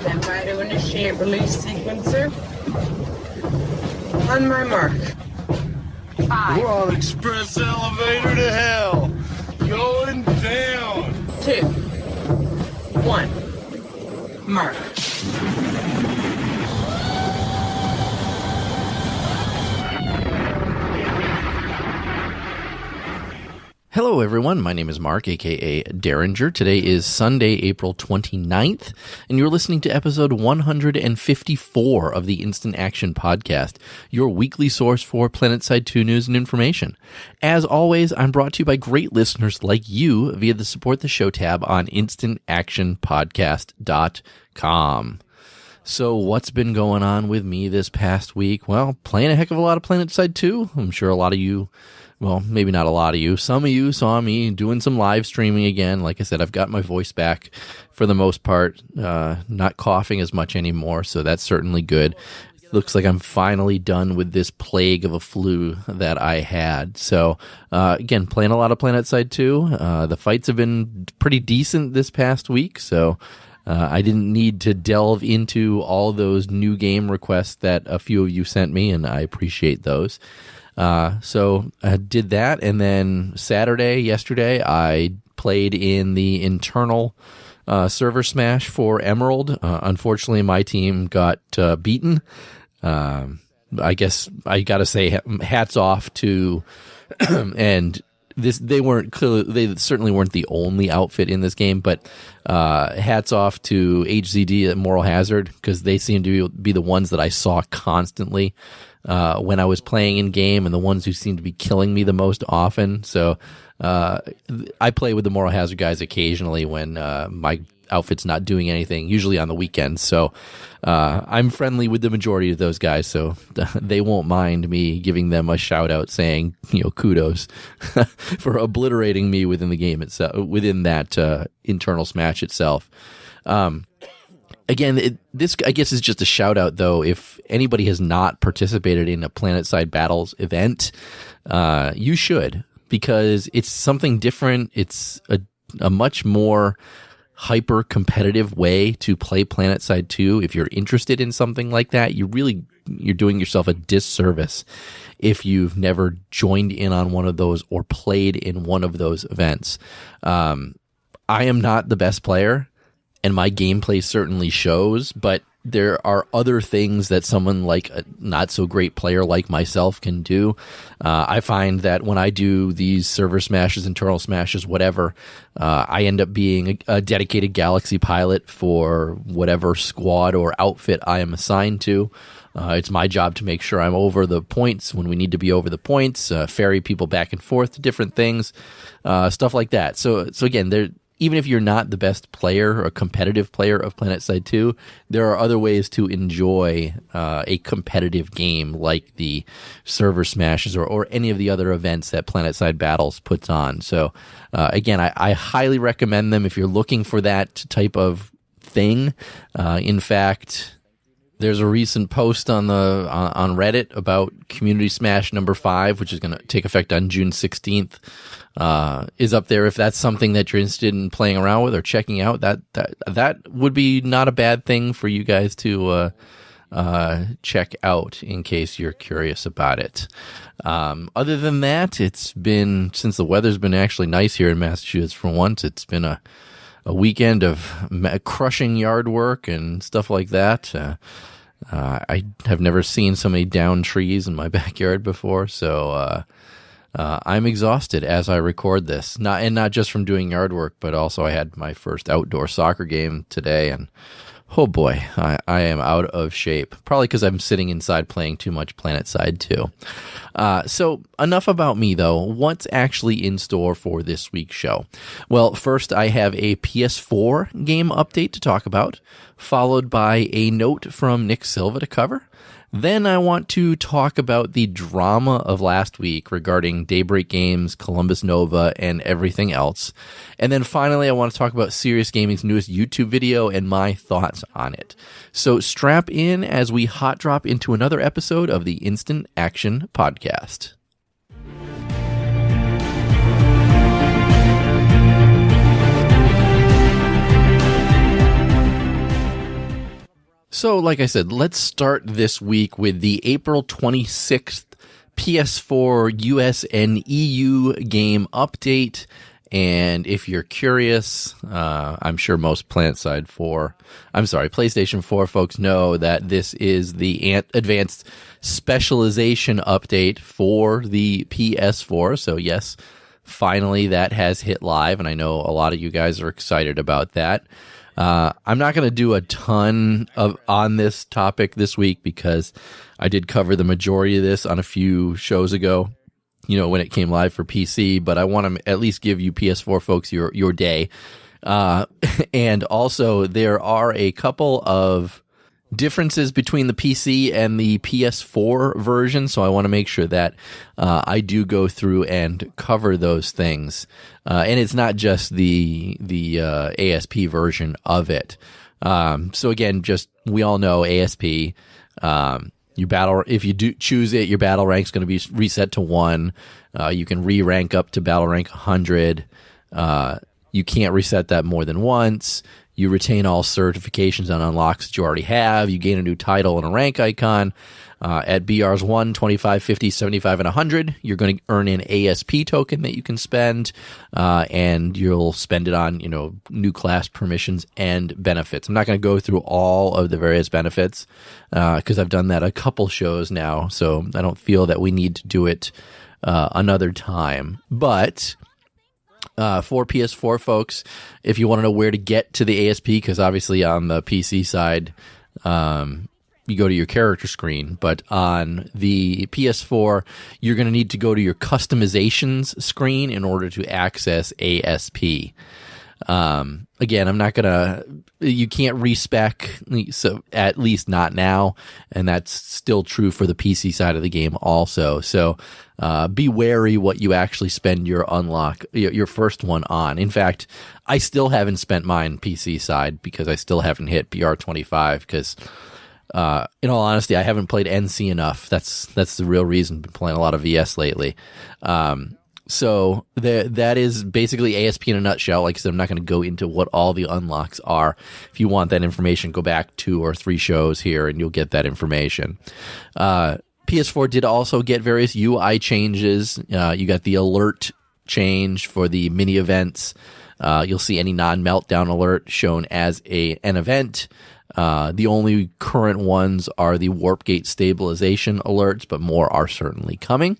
Stand by to initiate release sequencer. On my mark. 5. We're on express elevator to hell. Going down. 2. 1. Mark. Hello everyone, my name is Mark, aka Derringer. Today is Sunday, April 29th, and you're listening to episode 154 of the Instant Action Podcast, your weekly source for Planetside 2 news and information. As always, I'm brought to you by great listeners like you via the Support the Show tab on instantactionpodcast.com. So what's been going on with me this past week? Well, playing a heck of a lot of Planetside 2. I'm sure a lot of you, well, maybe not a lot of you. Some of you saw me doing some live streaming again. Like I said, I've got my voice back for the most part, not coughing as much anymore, so that's certainly good. It looks like I'm finally done with this plague of a flu that I had. So, again, playing a lot of Planetside 2. The fights have been pretty decent this past week, so I didn't need to delve into all those new game requests that a few of you sent me, and I appreciate those. So I did that, and then yesterday, I played in the internal server smash for Emerald. Unfortunately, my team got beaten. I guess I gotta say hats off to, and they certainly weren't the only outfit in this game, but hats off to HZD at Moral Hazard, because they seem to be the ones that I saw constantly when I was playing in game, and the ones who seem to be killing me the most often. So I play with the Moral Hazard guys occasionally when my outfit's not doing anything, usually on the weekends. So I'm friendly with the majority of those guys, so they won't mind me giving them a shout out saying, kudos for obliterating me within the game itself, within that internal smash itself. Again, this, I guess, is just a shout out, though. If anybody has not participated in a Planetside Battles event, you should, because it's something different. It's a much more hyper competitive way to play Planetside 2. If you're interested in something like that, you're doing yourself a disservice if you've never joined in on one of those or played in one of those events. I am not the best player, and my gameplay certainly shows, but there are other things that someone like a not so great player like myself can do. I find that when I do these server smashes, internal smashes, whatever, I end up being a dedicated Galaxy pilot for whatever squad or outfit I am assigned to. It's my job to make sure I'm over the points when we need to be over the points, ferry people back and forth to different things, stuff like that. So again, even if you're not the best player or competitive player of Planetside 2, there are other ways to enjoy a competitive game like the server smashes or any of the other events that Planetside Battles puts on. So again, I highly recommend them if you're looking for that type of thing. In fact, there's a recent post on Reddit about Community Smash number 5, which is going to take effect on June 16th. Is up there if that's something that you're interested in playing around with or checking out. That would be not a bad thing for you guys to check out in case you're curious about it. Other than that, it's been, since the weather's been actually nice here in Massachusetts for once, it's been a weekend of crushing yard work and stuff like that. I have never seen so many downed trees in my backyard before, so I'm exhausted as I record this. Not just from doing yard work, but also I had my first outdoor soccer game today, and oh boy, I am out of shape. Probably because I'm sitting inside playing too much Planetside 2. So enough about me, though. What's actually in store for this week's show? Well, first I have a PS4 game update to talk about, followed by a note from Nick Silva to cover. Then I want to talk about the drama of last week regarding Daybreak Games, Columbus Nova, and everything else. And then finally, I want to talk about Cyrious Gaming's newest YouTube video and my thoughts on it. So strap in as we hot drop into another episode of the Instant Action Podcast. So, like I said, let's start this week with the April 26th PS4 US and EU game update. And if you're curious, I'm sure most PlanetSide 4, PlayStation 4 folks know that this is the advanced specialization update for the PS4. So yes, finally that has hit live, and I know a lot of you guys are excited about that. I'm not going to do a ton on this topic this week because I did cover the majority of this on a few shows ago, when it came live for PC, but I want to at least give you PS4 folks your day. And also there are a couple of differences between the PC and the PS4 version, so I want to make sure that I do go through and cover those things. And it's not just the ASP version of it. So again, we all know ASP. If you do choose it, your battle rank's going to be reset to 1. You can re-rank up to battle rank 100. You can't reset that more than once. You retain all certifications and unlocks that you already have. You gain a new title and a rank icon. At BRs 1, 25, 50, 75, and 100, you're going to earn an ASP token that you can spend, and you'll spend it on, new class permissions and benefits. I'm not going to go through all of the various benefits because I've done that a couple shows now, so I don't feel that we need to do it another time. But for PS4 folks, if you want to know where to get to the ASP, because obviously on the PC side, you go to your character screen, but on the PS4, you're going to need to go to your customizations screen in order to access ASP. Again, you can't respec, so at least not now, and that's still true for the PC side of the game also. So, be wary what you actually spend your first one on. In fact, I still haven't spent mine PC side because I still haven't hit BR25 because, in all honesty, I haven't played NC enough. That's the real reason. Been playing a lot of VS lately. So that is basically ASP in a nutshell. Like I said, I'm not going to go into what all the unlocks are. If you want that information, go back 2 or 3 shows here and you'll get that information. PS4 did also get various UI changes. You got the alert change for the mini events. You'll see any non-meltdown alert shown as an event. The only current ones are the warp gate stabilization alerts, but more are certainly coming.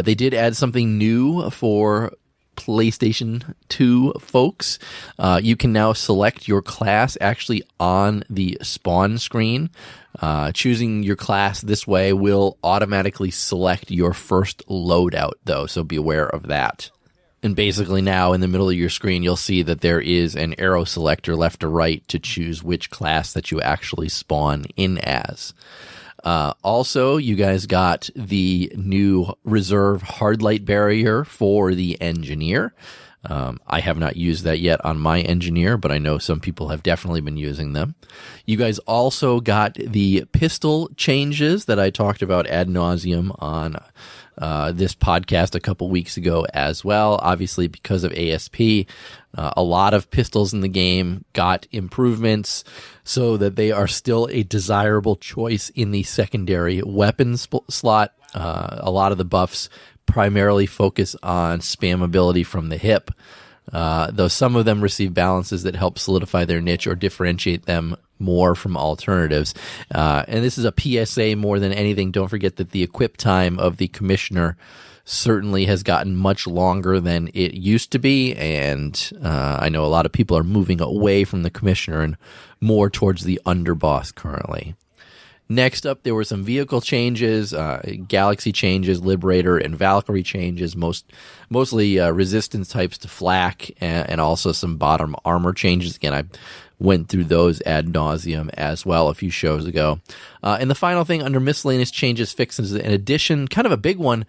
They did add something new for PlayStation 2 folks. You can now select your class actually on the spawn screen. Choosing your class this way will automatically select your first loadout, though, so be aware of that. And basically now in the middle of your screen, you'll see that there is an arrow selector left to right to choose which class that you actually spawn in as. Also, you guys got the new reserve hard light barrier for the engineer. I have not used that yet on my engineer, but I know some people have definitely been using them. You guys also got the pistol changes that I talked about ad nauseum on this podcast a couple weeks ago as well. Obviously, because of ASP, a lot of pistols in the game got improvements so that they are still a desirable choice in the secondary weapon slot. A lot of the buffs primarily focus on spammability from the hip, though some of them receive balances that help solidify their niche or differentiate them more from alternatives. And this is a PSA more than anything. Don't forget that the equip time of the Commissioner certainly has gotten much longer than it used to be, and I know a lot of people are moving away from the Commissioner and more towards the Underboss currently. Next up, there were some vehicle changes, Galaxy changes, Liberator, and Valkyrie changes, mostly resistance types to flak, and also some bottom armor changes. Again, I went through those ad nauseum as well a few shows ago. And the final thing under miscellaneous changes, fixes, in addition, kind of a big one,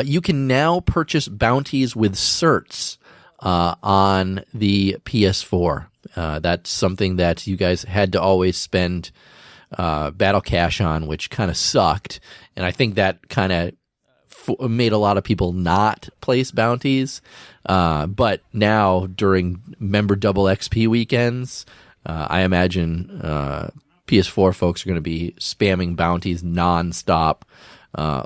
you can now purchase bounties with certs on the PS4. That's something that you guys had to always spend battle cash on, which kind of sucked, and I think that kind of made a lot of people not place bounties, but now during member double XP weekends, I imagine PS4 folks are going to be spamming bounties nonstop,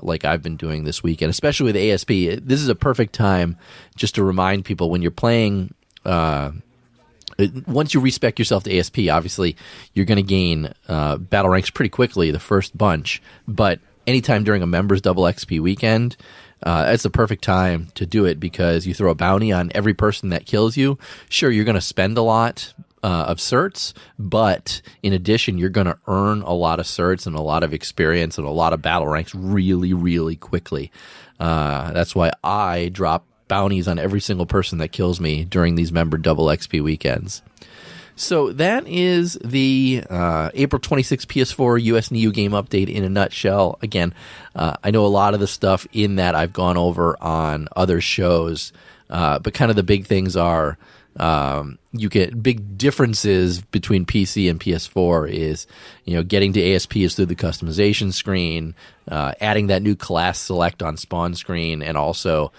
like I've been doing this weekend, especially with ASP. This is a perfect time just to remind people when you're playing. Once you respec yourself to ASP, obviously you're going to gain battle ranks pretty quickly, the first bunch. But anytime during a members double XP weekend, it's the perfect time to do it because you throw a bounty on every person that kills you. Sure, you're going to spend a lot of certs, but in addition, you're going to earn a lot of certs and a lot of experience and a lot of battle ranks really, really quickly. That's why I drop bounties on every single person that kills me during these member double XP weekends. So that is the April 26th PS4 US and EU game update in a nutshell. Again, I know a lot of the stuff in that I've gone over on other shows, but kind of the big things are you get big differences between PC and PS4 is, getting to ASP is through the customization screen, adding that new class select on spawn screen, and also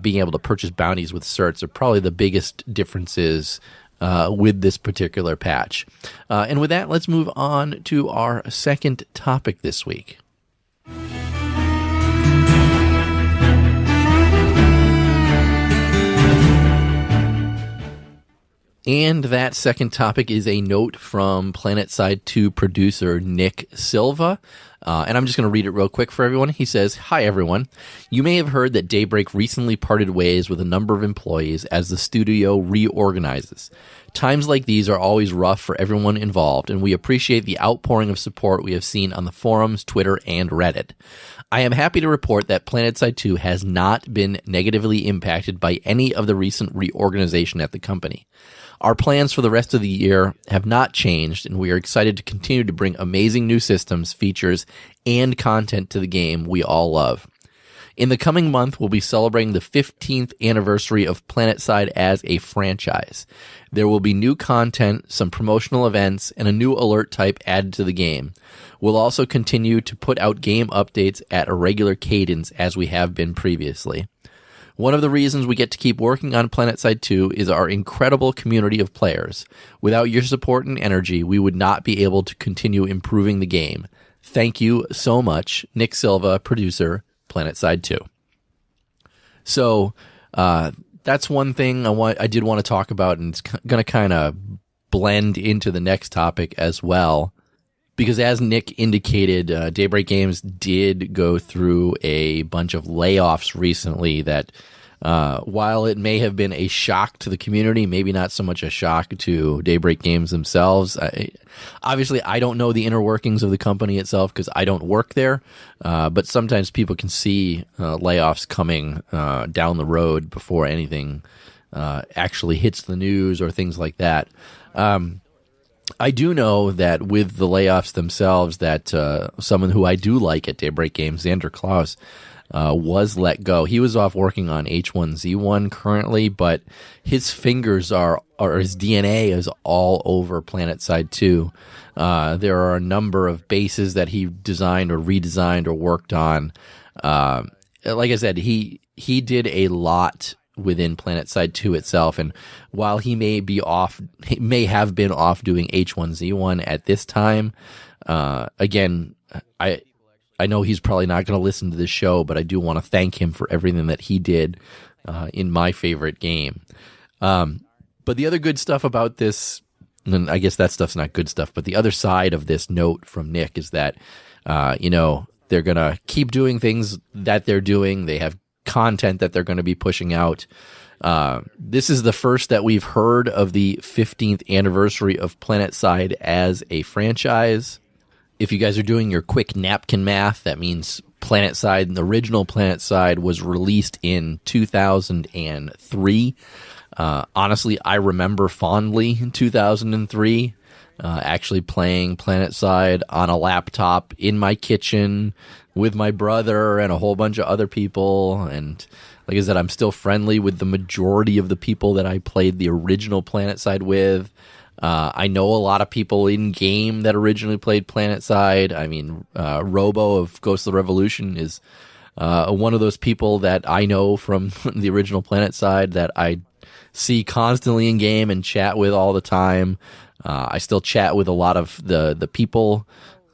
being able to purchase bounties with certs are probably the biggest differences with this particular patch. And with that, let's move on to our second topic this week. And that second topic is a note from Planetside 2 producer Nick Silva. And I'm just going to read it real quick for everyone. He says, "Hi, everyone. You may have heard that Daybreak recently parted ways with a number of employees as the studio reorganizes. Times like these are always rough for everyone involved, and we appreciate the outpouring of support we have seen on the forums, Twitter, and Reddit. I am happy to report that Planetside 2 has not been negatively impacted by any of the recent reorganization at the company. Our plans for the rest of the year have not changed, and we are excited to continue to bring amazing new systems, features, and content to the game we all love. In the coming month, we'll be celebrating the 15th anniversary of Planetside as a franchise. There will be new content, some promotional events, and a new alert type added to the game. We'll also continue to put out game updates at a regular cadence as we have been previously. One of the reasons we get to keep working on Planetside 2 is our incredible community of players. Without your support and energy, we would not be able to continue improving the game. Thank you so much, Nick Silva, producer, Planetside 2." So that's one thing I did want to talk about, and it's going to kind of blend into the next topic as well. Because as Nick indicated, Daybreak Games did go through a bunch of layoffs recently that, while it may have been a shock to the community, maybe not so much a shock to Daybreak Games themselves. Obviously, I don't know the inner workings of the company itself because I don't work there, but sometimes people can see layoffs coming down the road before anything actually hits the news or things like that. I do know that with the layoffs themselves that someone who I do like at Daybreak Games, Xander Klaus, was let go. He was off working on H1Z1 currently, but his fingers or his DNA is all over Planetside 2. There are a number of bases that he designed or redesigned or worked on. Like I said, he did a lot within Planetside 2 itself, and while he may have been off doing H1Z1 at this time, again, I know he's probably not going to listen to this show, but I do want to thank him for everything that he did in my favorite game. But the other good stuff about this, and I guess that stuff's not good stuff, but the other side of this note from Nick is that, they're going to keep doing things that they're doing. They have content that they're going to be pushing out. This is the first that we've heard of the 15th anniversary of Planetside as a franchise. If you guys are doing your quick napkin math, that means Planetside, the original Planetside, was released in 2003. Honestly, I remember fondly in 2003 actually playing Planetside on a laptop in my kitchen with my brother and a whole bunch of other people. And like I said, I'm still friendly with the majority of the people that I played the original Planetside with. I know a lot of people in game that originally played Planetside. I mean, Robo of Ghost of the Revolution is one of those people that I know from the original Planetside that I see constantly in game and chat with all the time. I still chat with a lot of the people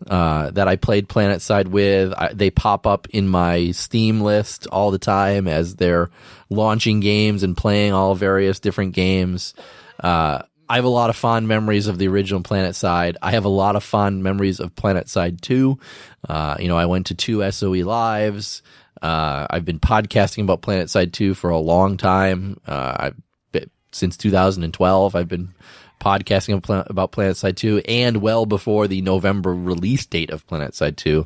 that I played Planetside with. They pop up in my Steam list all the time as they're launching games and playing all various different games. I have a lot of fond memories of the original Planetside. I have a lot of fond memories of Planetside 2. I went to 2 SOE Lives. I've been podcasting about Planetside 2 for a long time. Since 2012, I've been podcasting about Planetside 2, and well before the November release date of Planetside 2.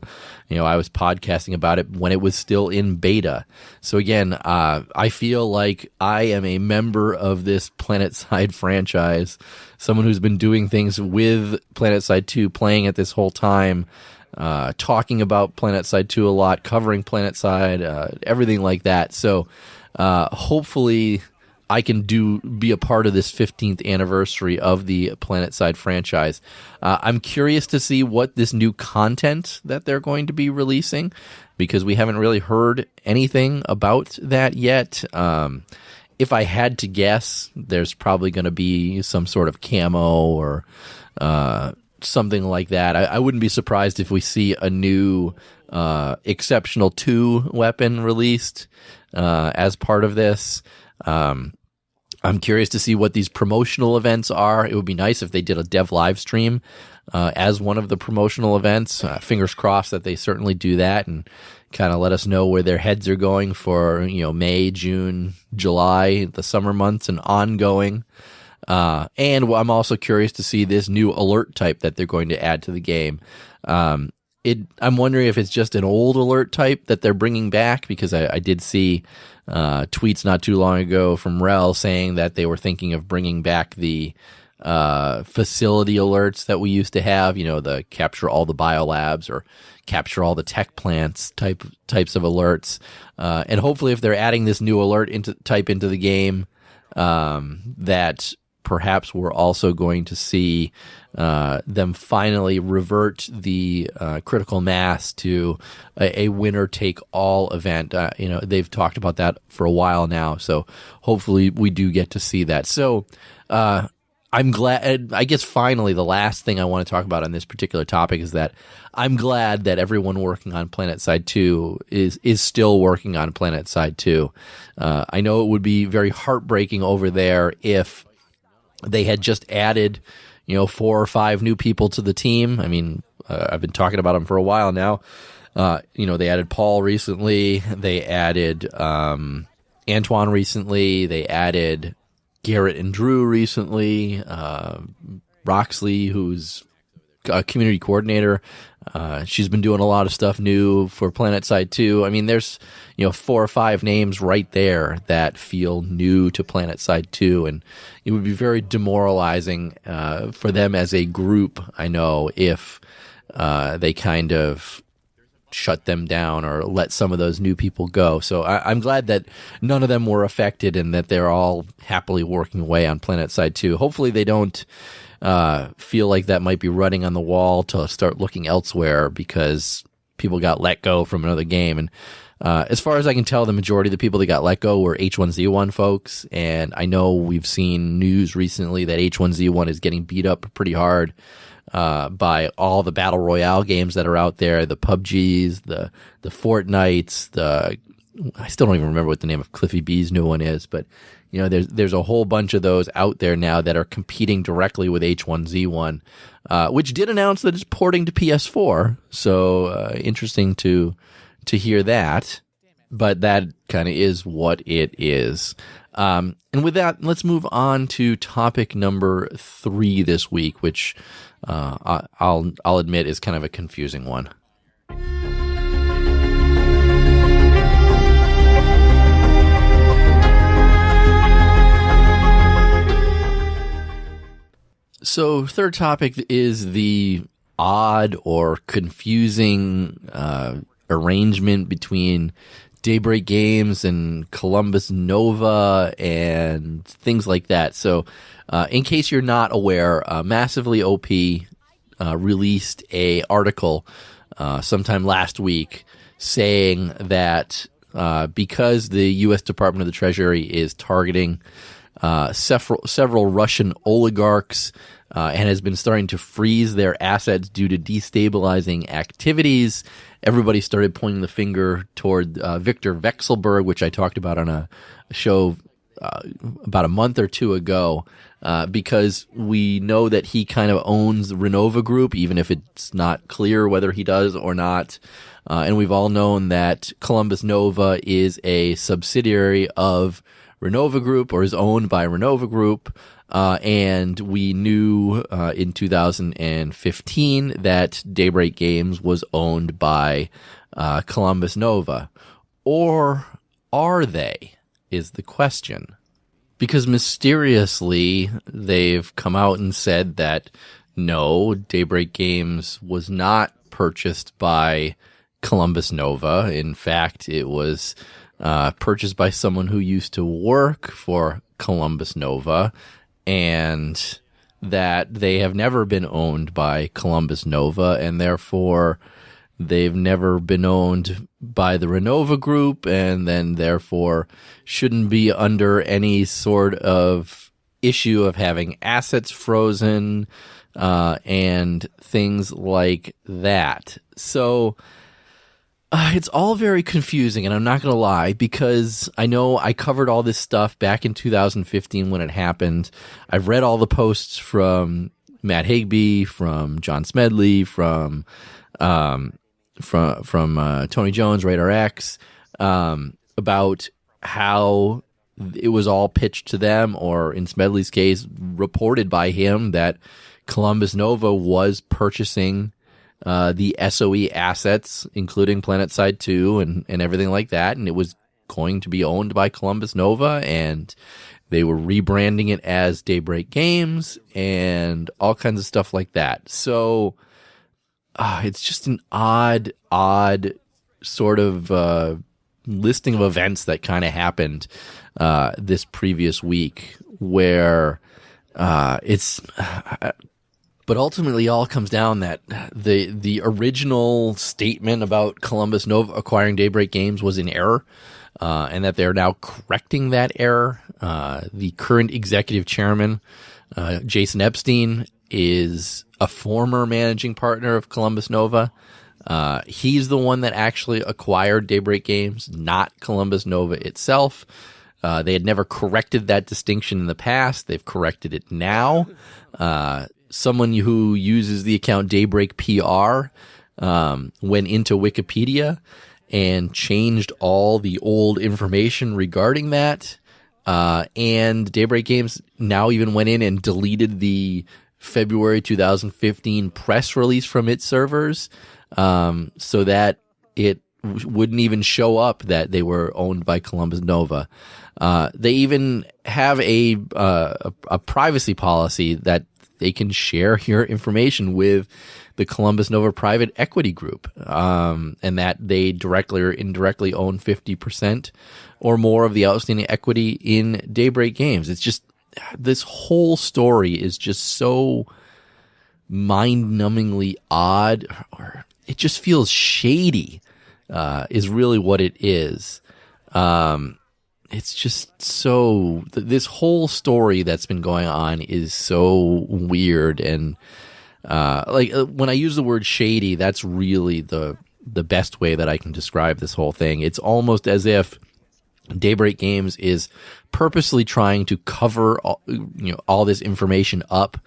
I was podcasting about it when it was still in beta. So again, I feel like I am a member of this Planetside franchise, someone who's been doing things with Planetside 2, playing it this whole time, talking about Planetside 2 a lot, covering Planetside, everything like that. So hopefully I can be a part of this 15th anniversary of the Planetside franchise. I'm curious to see what this new content that they're going to be releasing, because we haven't really heard anything about that yet. If I had to guess, there's probably going to be some sort of camo or something like that. I wouldn't be surprised if we see a new Exceptional 2 weapon released as part of this. I'm curious to see what these promotional events are. It would be nice if they did a dev live stream as one of the promotional events. Fingers crossed that they certainly do that and kind of let us know where their heads are going for May, June, July, the summer months and ongoing. And I'm also curious to see this new alert type that they're going to add to the game. I'm wondering if it's just an old alert type that they're bringing back, because I did see tweets not too long ago from Rel saying that they were thinking of bringing back the facility alerts that we used to have, the capture all the biolabs or capture all the tech plants types of alerts. And hopefully if they're adding this new alert into the game, that perhaps we're also going to see them finally revert the critical mass to a winner-take-all event. They've talked about that for a while now, so hopefully we do get to see that. So I'm glad. I guess finally the last thing I want to talk about on this particular topic is that I'm glad that everyone working on Planetside 2 is still working on Planetside 2. I know it would be very heartbreaking over there if they had just added 4 or 5 new people to the team. I mean, I've been talking about them for a while now. They added Paul recently. They added Antoine recently. They added Garrett and Drew recently. Roxley, who's a community coordinator, she's been doing a lot of stuff new for Planetside 2. I mean, there's 4 or 5 names right there that feel new to Planetside 2, and it would be very demoralizing for them as a group, I know, if they kind of shut them down or let some of those new people go. So I'm glad that none of them were affected and that they're all happily working away on Planetside 2. Hopefully they don't feel like that might be writing on the wall to start looking elsewhere because people got let go from another game. And as far as I can tell, the majority of the people that got let go were H1Z1 folks. And I know we've seen news recently that H1Z1 is getting beat up pretty hard by all the Battle Royale games that are out there, the PUBGs, the Fortnites, I still don't even remember what the name of Cliffy B's new one is, but there's a whole bunch of those out there now that are competing directly with H1Z1, which did announce that it's porting to PS4. So interesting to hear that, but that kind of is what it is. And with that, let's move on to topic number 3 this week, which I'll admit is kind of a confusing one. So third topic is the odd or confusing arrangement between Daybreak Games and Columbus Nova and things like that. So in case you're not aware, Massively OP released a article sometime last week saying that because the U.S. Department of the Treasury is targeting several Russian oligarchs, and has been starting to freeze their assets due to destabilizing activities. Everybody started pointing the finger toward Victor Vekselberg, which I talked about on a show about a month or two ago, because we know that he kind of owns the Renova Group, even if it's not clear whether he does or not. And we've all known that Columbus Nova is a subsidiary of Renova Group, or is owned by Renova Group. And we knew in 2015 that Daybreak Games was owned by Columbus Nova. Or are they, is the question. Because mysteriously, they've come out and said that no, Daybreak Games was not purchased by Columbus Nova. In fact, it was purchased by someone who used to work for Columbus Nova, and that they have never been owned by Columbus Nova, and therefore they've never been owned by the Renova Group, and then therefore shouldn't be under any sort of issue of having assets frozen and things like that. So it's all very confusing, and I'm not going to lie, because I know I covered all this stuff back in 2015 when it happened. I've read all the posts from Matt Higbee, from John Smedley, from Tony Jones, Radar X, about how it was all pitched to them, or in Smedley's case, reported by him that Columbus Nova was purchasing the SOE assets, including Planetside 2 and everything like that, and it was going to be owned by Columbus Nova, and they were rebranding it as Daybreak Games and all kinds of stuff like that. So it's just an odd sort of listing of events that kind of happened this previous week, where it's... But ultimately, it all comes down that the original statement about Columbus Nova acquiring Daybreak Games was in error, and that they're now correcting that error. The current executive chairman, Jason Epstein, is a former managing partner of Columbus Nova. He's the one that actually acquired Daybreak Games, not Columbus Nova itself. They had never corrected that distinction in the past. They've corrected it now. Someone who uses the account Daybreak PR went into Wikipedia and changed all the old information regarding that. And Daybreak Games now even went in and deleted the February 2015 press release from its servers, so that it wouldn't even show up that they were owned by Columbus Nova. They even have a privacy policy that they can share your information with the Columbus Nova private equity group, and that they directly or indirectly own 50% or more of the outstanding equity in Daybreak Games. It's just, this whole story is just so mind-numbingly odd, or it just feels shady, is really what it is. It's just so, this whole story that's been going on is so weird. And when I use the word shady, that's really the best way that I can describe this whole thing. It's almost as if Daybreak Games is purposely trying to cover all this information up,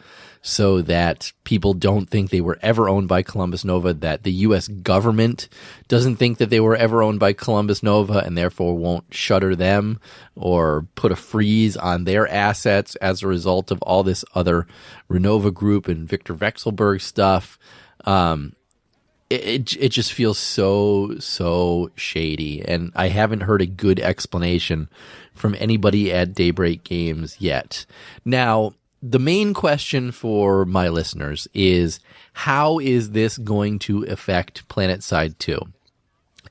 so that people don't think they were ever owned by Columbus Nova, that the U.S. government doesn't think that they were ever owned by Columbus Nova, and therefore won't shutter them or put a freeze on their assets as a result of all this other Renova Group and Victor Vekselberg stuff. It just feels so shady, and I haven't heard a good explanation from anybody at Daybreak Games yet. Now, the main question for my listeners is, how is this going to affect Planetside 2?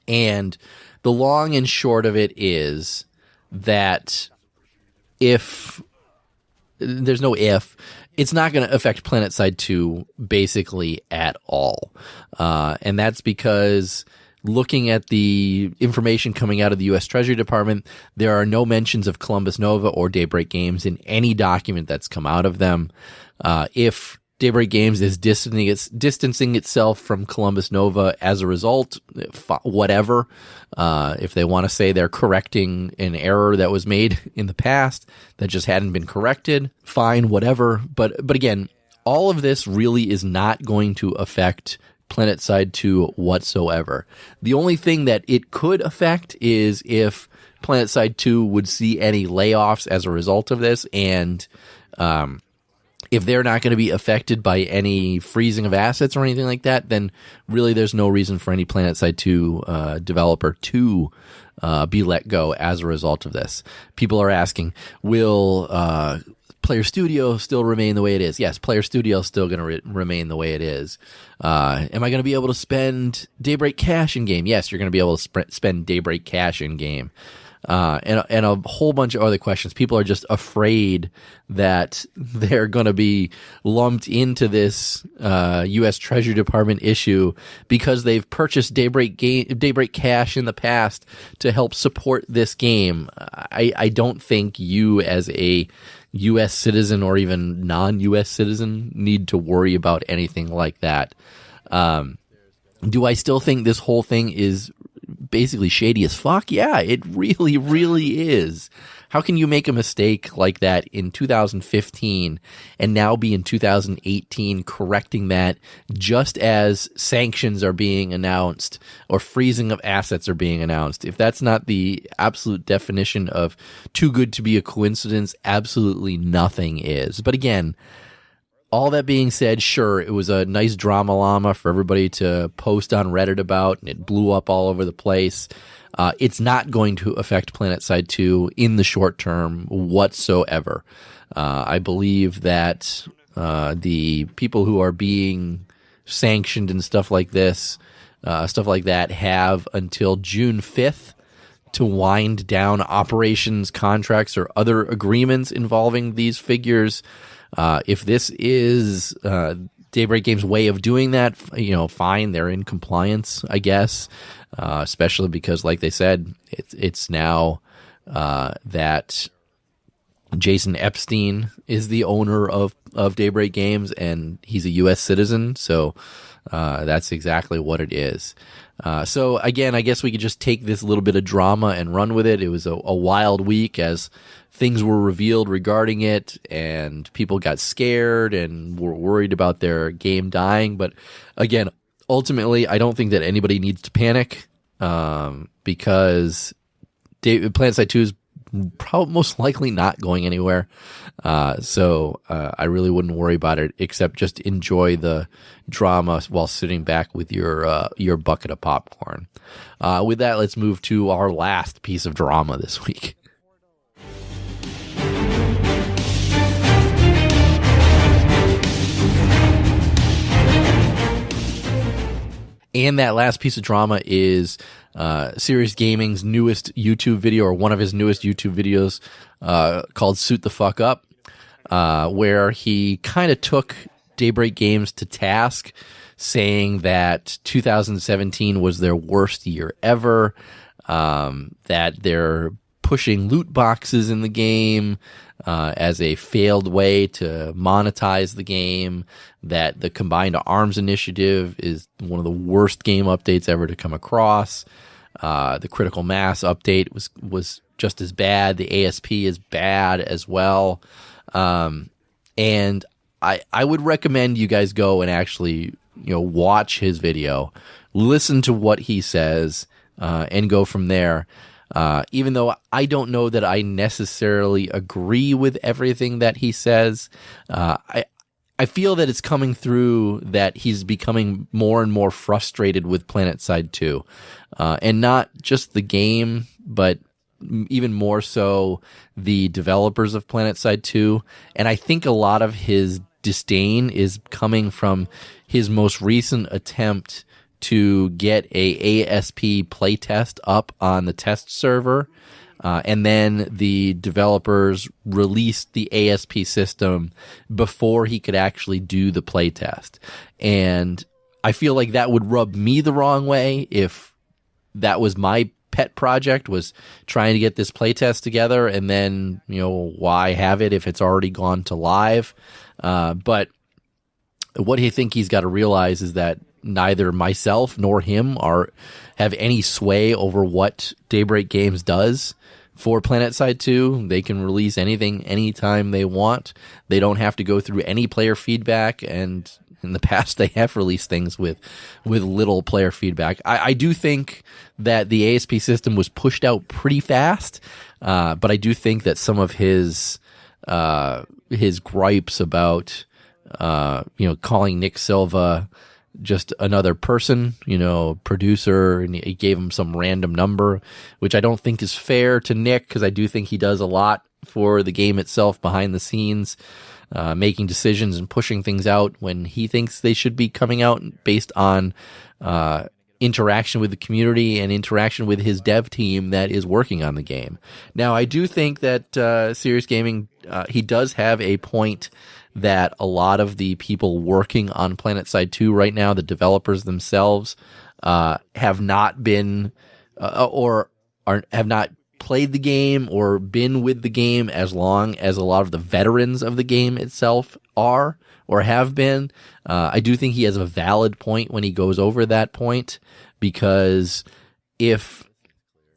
And the long and short of it is that there's no if, it's not going to affect Planetside 2 basically at all. And that's because looking at the information coming out of the U.S. Treasury Department, there are no mentions of Columbus Nova or Daybreak Games in any document that's come out of them. If Daybreak Games is distancing itself from Columbus Nova as a result, whatever. If they want to say they're correcting an error that was made in the past that just hadn't been corrected, fine, whatever. But again, all of this really is not going to affect Planetside 2 whatsoever. The only thing that it could affect is if Planetside 2 would see any layoffs as a result of this, and if they're not going to be affected by any freezing of assets or anything like that, then really there's no reason for any Planetside 2 developer to be let go as a result of this. People are asking, will Player Studio still remain the way it is? Yes, Player Studio is still going to remain the way it is. Am I going to be able to spend Daybreak cash in game? Yes, you're going to be able to spend Daybreak cash in game. And a whole bunch of other questions. People are just afraid that they're going to be lumped into this U.S. Treasury Department issue because they've purchased Daybreak cash in the past to help support this game. I don't think you as a U.S. citizen or even non-U.S. citizen need to worry about anything like that. Do I still think this whole thing is basically shady as fuck? Yeah, it really, really is. How can you make a mistake like that in 2015 and now be in 2018 correcting that just as sanctions are being announced or freezing of assets are being announced? If that's not the absolute definition of too good to be a coincidence, absolutely nothing is. But again, all that being said, sure, it was a nice drama llama for everybody to post on Reddit about, and it blew up all over the place. It's not going to affect Planetside 2 in the short term whatsoever. I believe that the people who are being sanctioned and stuff like this, stuff like that, have until June 5th to wind down operations contracts or other agreements involving these figures. If this is Daybreak Games' way of doing that, fine, they're in compliance, I guess. Especially because, like they said, it's now that Jason Epstein is the owner of Daybreak Games, and he's a U.S. citizen, so that's exactly what it is. So again, I guess we could just take this little bit of drama and run with it. It was a wild week as things were revealed regarding it, and people got scared and were worried about their game dying. But again, ultimately, I don't think that anybody needs to panic because Planetside 2 is probably most likely not going anywhere. So I really wouldn't worry about it, except just enjoy the drama while sitting back with your bucket of popcorn. With that, let's move to our last piece of drama this week. And that last piece of drama is Cyrious Gaming's newest YouTube video, or one of his newest YouTube videos, called Suit the Fuck Up, where he kind of took Daybreak Games to task, saying that 2017 was their worst year ever, that they're pushing loot boxes in the game as a failed way to monetize the game, that the Combined Arms Initiative is one of the worst game updates ever to come across. The Critical Mass update was just as bad. The ASP is bad as well. And I would recommend you guys go and actually watch his video, listen to what he says, and go from there. Even though I don't know that I necessarily agree with everything that he says, I feel that it's coming through that he's becoming more and more frustrated with Planetside 2. And not just the game, but even more so the developers of Planetside 2. And I think a lot of his disdain is coming from his most recent attempt to get a ASP playtest up on the test server, and then the developers released the ASP system before he could actually do the playtest. And I feel like that would rub me the wrong way if that was my pet project, was trying to get this playtest together, and then, why have it if it's already gone to live? But what I think he's got to realize is that neither myself nor him have any sway over what Daybreak Games does for Planetside 2. They can release anything anytime they want. They don't have to go through any player feedback, and in the past they have released things with little player feedback. I do think that the ASP system was pushed out pretty fast, but I do think that some of his gripes about calling Nick Silva just another person, producer, and he gave him some random number, which I don't think is fair to Nick, because I do think he does a lot for the game itself behind the scenes, making decisions and pushing things out when he thinks they should be coming out based on interaction with the community and interaction with his dev team that is working on the game. Now, I do think that Cyrious Gaming, he does have a point that a lot of the people working on Planetside 2 right now, the developers themselves, have not been have not played the game or been with the game as long as a lot of the veterans of the game itself are or have been. I do think he has a valid point when he goes over that point, because if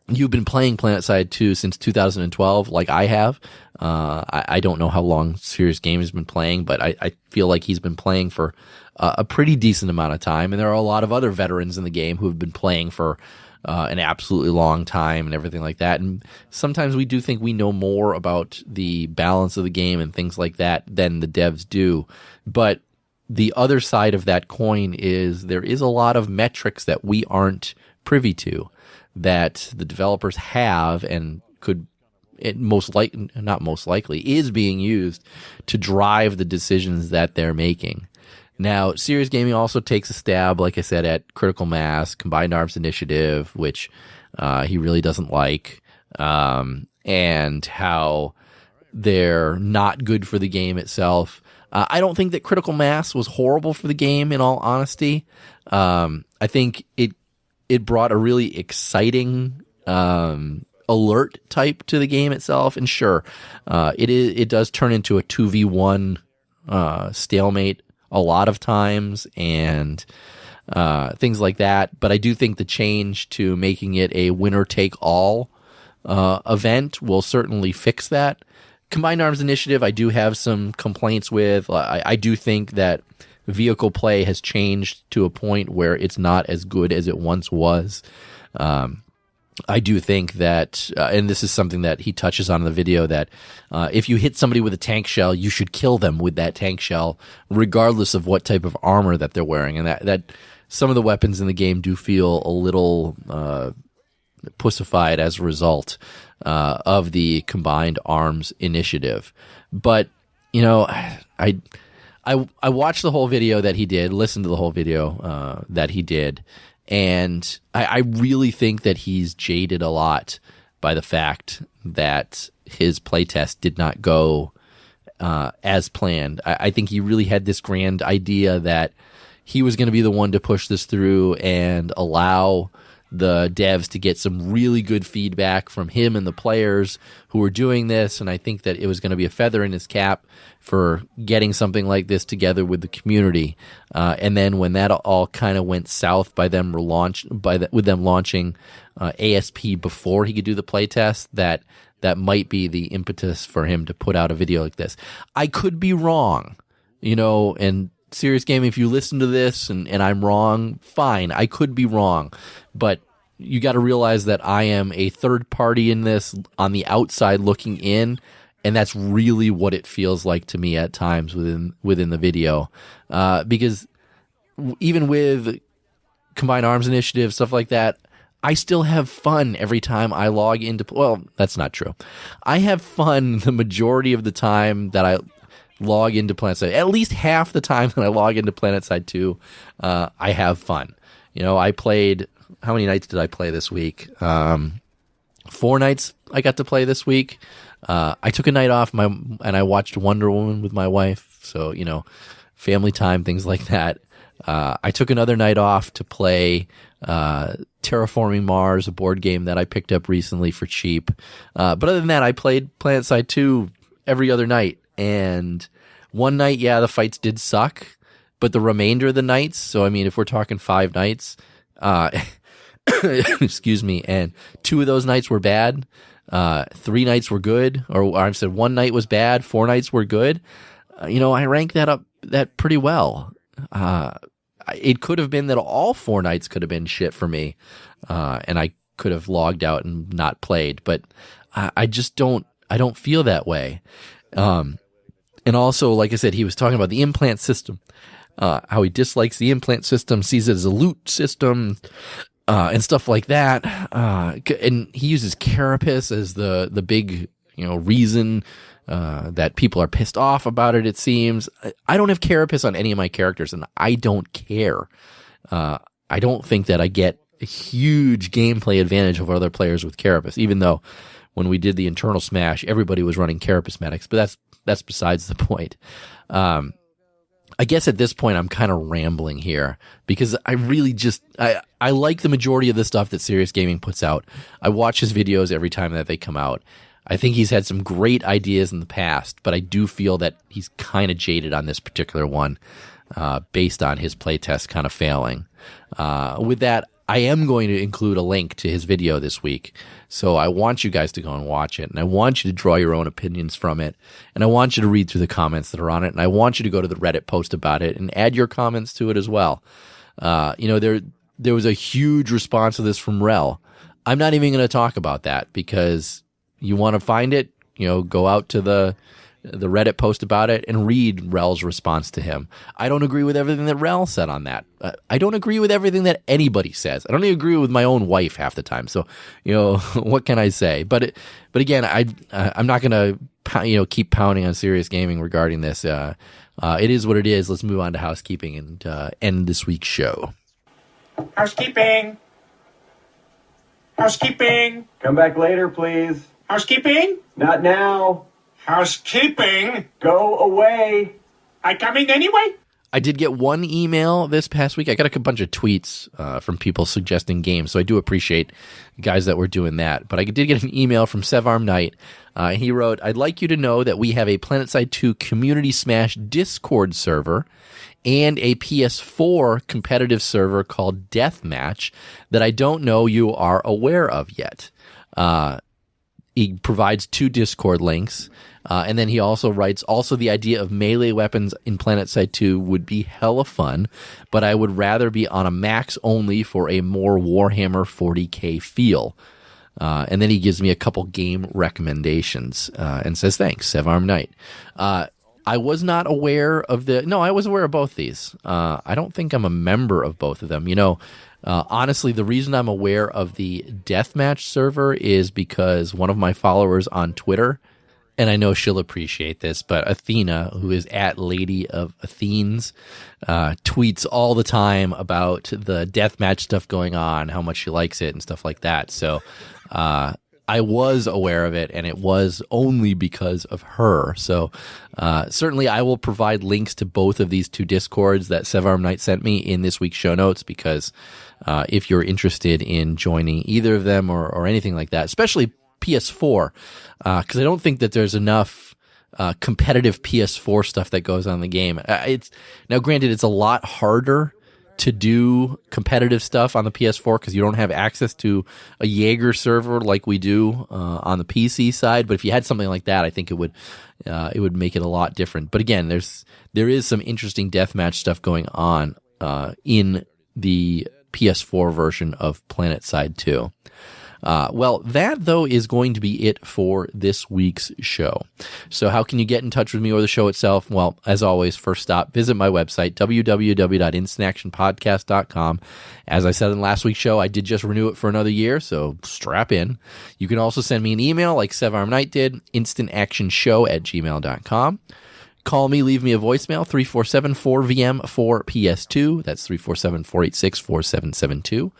you've been playing Planetside 2 since 2012, like I have, I don't know how long Cyrious Gaming has been playing, but I feel like he's been playing for a pretty decent amount of time. And there are a lot of other veterans in the game who have been playing for an absolutely long time and everything like that. And sometimes we do think we know more about the balance of the game and things like that than the devs do. But the other side of that coin is there is a lot of metrics that we aren't privy to, that the developers have and could, not most likely, is being used to drive the decisions that they're making. Now, Cyrious Gaming also takes a stab, like I said, at critical mass, combined arms initiative, which he really doesn't like, and how they're not good for the game itself. I don't think that critical mass was horrible for the game, in all honesty. I think it brought a really exciting alert type to the game itself, and sure, it does turn into a 2v1 stalemate a lot of times, and things like that. But I do think the change to making it a winner-take-all event will certainly fix that. Combined Arms Initiative, I do have some complaints with. I do think that vehicle play has changed to a point where it's not as good as it once was. I do think that, and this is something that he touches on in the video, that if you hit somebody with a tank shell, you should kill them with that tank shell, regardless of what type of armor that they're wearing. And that some of the weapons in the game do feel a little pussified as a result of the Combined Arms Initiative. But, I watched the whole video that he did, listened to the whole video that he did, and I really think that he's jaded a lot by the fact that his playtest did not go as planned. I think he really had this grand idea that he was going to be the one to push this through and allow the devs to get some really good feedback from him and the players who were doing this. And I think that it was going to be a feather in his cap for getting something like this together with the community. And then when that all kind of went south by them with them launching ASP before he could do the playtest, that might be the impetus for him to put out a video like this. I could be wrong, and Cyrious Gaming, if you listen to this and I'm wrong, fine, I could be wrong. But you got to realize that I am a third party in this, on the outside looking in, and that's really what it feels like to me at times within the video. Because even with Combined Arms Initiative, stuff like that, I still have fun every time I log into... Well, that's not true. I have fun the majority of the time that I log into Planetside. At least half the time that I log into Planetside 2, I have fun. I played... How many nights did I play this week? 4 nights I got to play this week. I took a night off and I watched Wonder Woman with my wife. So, family time, things like that. I took another night off to play Terraforming Mars, a board game that I picked up recently for cheap. But other than that, I played Planetside 2 every other night. And one night, yeah, the fights did suck. But the remainder of the nights, so I mean, if we're talking 5 nights, excuse me, and 2 of those nights were bad. 3 nights were good, or I said 1 night was bad, 4 nights were good. I rank that pretty well. It could have been that all 4 nights could have been shit for me, and I could have logged out and not played. But I just don't feel that way. And also, like I said, he was talking about the implant system. How he dislikes the implant system, sees it as a loot system, and stuff like that. And he uses carapace as the big, reason that people are pissed off about it, it seems. I don't have carapace on any of my characters, and I don't care. I don't think that I get a huge gameplay advantage over other players with carapace, even though when we did the internal smash, everybody was running carapace medics, but that's besides the point. I guess at this point I'm kind of rambling here because I really I like the majority of the stuff that Cyrious Gaming puts out. I watch his videos every time that they come out. I think he's had some great ideas in the past, but I do feel that he's kind of jaded on this particular one based on his playtest kind of failing. With that, I am going to include a link to his video this week. So I want you guys to go and watch it, and I want you to draw your own opinions from it, and I want you to read through the comments that are on it, and I want you to go to the Reddit post about it and add your comments to it as well. There was a huge response to this from Rel. I'm not even going to talk about that because you want to find it, go out to the Reddit post about it and read Rel's response to him. I don't agree with everything that Rel said on that. I don't agree with everything that anybody says. I don't even agree with my own wife half the time. So, what can I say? But again, I'm not going to keep pounding on Cyrious Gaming regarding this. It is what it is. Let's move on to housekeeping and end this week's show. Housekeeping. Housekeeping. Come back later, please. Housekeeping. Not now. Housekeeping. Go away. I coming anyway? I did get one email this past week. I got a bunch of tweets from people suggesting games, so I do appreciate guys that were doing that. But I did get an email from Sevarm Knight. He wrote, I'd like you to know that we have a Planetside 2 Community Smash Discord server and a PS4 competitive server called Deathmatch that I don't know you are aware of yet. He provides 2 Discord links. And then he also writes, also the idea of melee weapons in Planetside 2 would be hella fun, but I would rather be on a max only for a more Warhammer 40k feel. And then he gives me a couple game recommendations and says, thanks, Sevarm Knight. I was not aware of I was aware of both these. I don't think I'm a member of both of them. Honestly, the reason I'm aware of the Deathmatch server is because one of my followers on Twitter, and I know she'll appreciate this, but Athena, who is at Lady of Athenes, tweets all the time about the Deathmatch stuff going on, how much she likes it and stuff like that. So I was aware of it, and it was only because of her. So certainly I will provide links to both of these 2 Discords that Sevarm Knight sent me in this week's show notes, because if you're interested in joining either of them or anything like that, especially PS4, because I don't think that there's enough competitive PS4 stuff that goes on in the game. Now, granted, it's a lot harder to do competitive stuff on the PS4 because you don't have access to a Jaeger server like we do on the PC side. But if you had something like that, I think it would make it a lot different. But again, there is some interesting deathmatch stuff going on in the PS4 version of Planetside 2. Well, that, though, is going to be it for this week's show. So how can you get in touch with me or the show itself? Well, as always, first stop, visit my website, www.instantactionpodcast.com. As I said in last week's show, I did just renew it for another year, so strap in. You can also send me an email like Sevarm Knight did, instantactionshow@gmail.com. Call me, leave me a voicemail, 347-4VM-4PS2. That's 347-486-4772.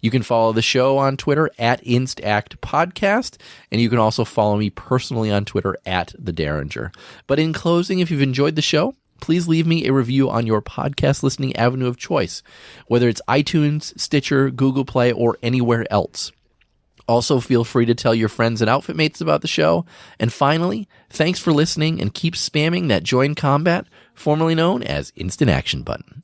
You can follow the show on Twitter at InstActPodcast, and you can also follow me personally on Twitter at The Derringer. But in closing, if you've enjoyed the show, please leave me a review on your podcast listening avenue of choice, whether it's iTunes, Stitcher, Google Play, or anywhere else. Also, feel free to tell your friends and outfit mates about the show. And finally, thanks for listening, and keep spamming that Join Combat, formerly known as Instant Action button.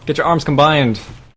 Get your arms combined.